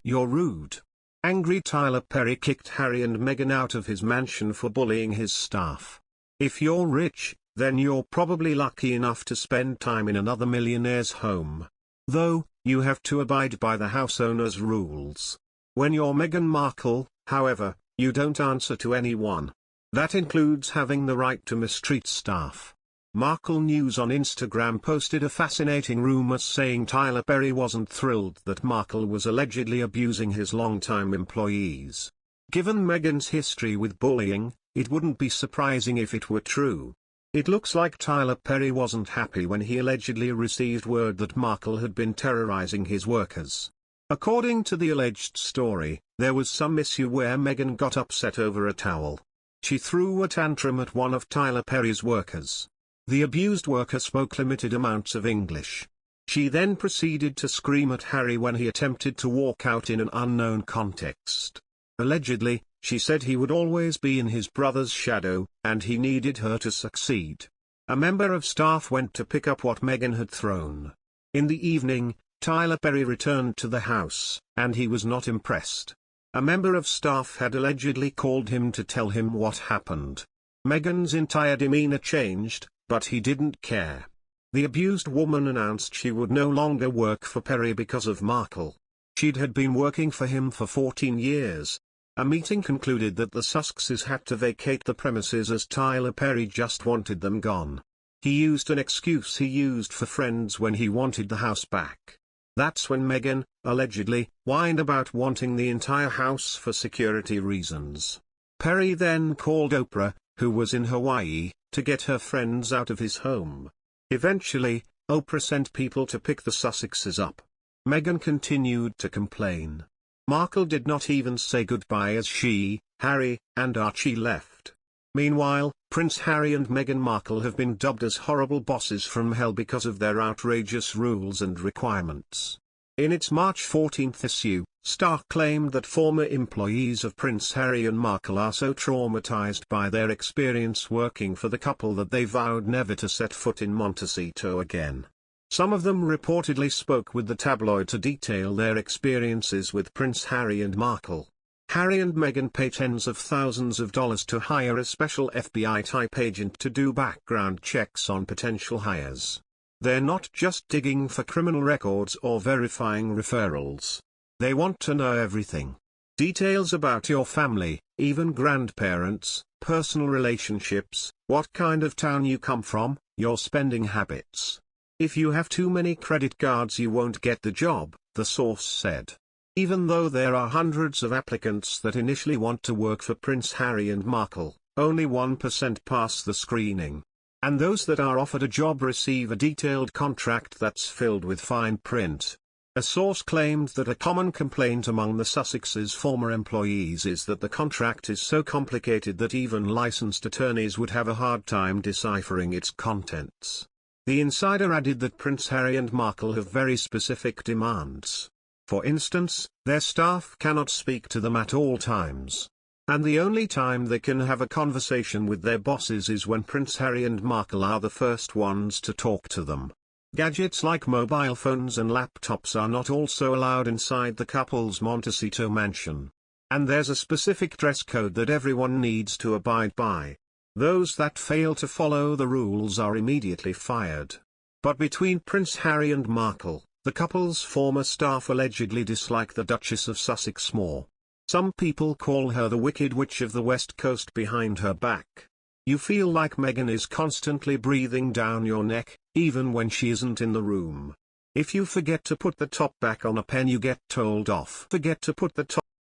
"You're rude." Angry Tyler Perry kicked Harry and Meghan out of his mansion for bullying his staff. "If you're rich, then you're probably lucky enough to spend time in another millionaire's home. Though, you have to abide by the house owner's rules. When you're Meghan Markle, however, you don't answer to anyone. That includes having the right to mistreat staff." Markle News on Instagram posted a fascinating rumor saying Tyler Perry wasn't thrilled that Markle was allegedly abusing his longtime employees. Given Meghan's history with bullying, it wouldn't be surprising if it were true. It looks like Tyler Perry wasn't happy when he allegedly received word that Markle had been terrorizing his workers. According to the alleged story, there was some issue where Meghan got upset over a towel. She threw a tantrum at one of Tyler Perry's workers. The abused worker spoke limited amounts of English. She then proceeded to scream at Harry when he attempted to walk out in an unknown context. Allegedly, she said he would always be in his brother's shadow, and he needed her to succeed. A member of staff went to pick up what Meghan had thrown. In the evening, Tyler Perry returned to the house, and he was not impressed. A member of staff had allegedly called him to tell him what happened. Meghan's entire demeanor changed, but he didn't care. The abused woman announced she would no longer work for Perry because of Markle. Had been working for him for 14 years. A meeting concluded that the Sussexes had to vacate the premises as Tyler Perry just wanted them gone. He used an excuse he used for friends when he wanted the house back. That's when Meghan, allegedly, whined about wanting the entire house for security reasons. Perry then called Oprah, who was in Hawaii, to get her friends out of his home. Eventually, Oprah sent people to pick the Sussexes up. Meghan continued to complain. Markle did not even say goodbye as she, Harry, and Archie left. Meanwhile, Prince Harry and Meghan Markle have been dubbed as horrible bosses from hell because of their outrageous rules and requirements. In its March 14 issue, Star claimed that former employees of Prince Harry and Markle are so traumatized by their experience working for the couple that they vowed never to set foot in Montecito again. Some of them reportedly spoke with the tabloid to detail their experiences with Prince Harry and Markle. Harry and Meghan pay tens of thousands of dollars to hire a special FBI-type agent to do background checks on potential hires. They're not just digging for criminal records or verifying referrals. They want to know everything. Details about your family, even grandparents, personal relationships, what kind of town you come from, your spending habits. If you have too many credit cards you won't get the job, the source said. Even though there are hundreds of applicants that initially want to work for Prince Harry and Markle, only 1% pass the screening. And those that are offered a job receive a detailed contract that's filled with fine print. A source claimed that a common complaint among the Sussexes' former employees is that the contract is so complicated that even licensed attorneys would have a hard time deciphering its contents. The insider added that Prince Harry and Markle have very specific demands. For instance, their staff cannot speak to them at all times. And the only time they can have a conversation with their bosses is when Prince Harry and Markle are the first ones to talk to them. Gadgets like mobile phones and laptops are not also allowed inside the couple's Montecito mansion. And there's a specific dress code that everyone needs to abide by. Those that fail to follow the rules are immediately fired. But between Prince Harry and Markle, the couple's former staff allegedly dislike the Duchess of Sussex more. Some people call her the Wicked Witch of the West Coast behind her back. You feel like Meghan is constantly breathing down your neck, even when she isn't in the room. If you forget to put the top back on a pen you get told off. Forget to put the top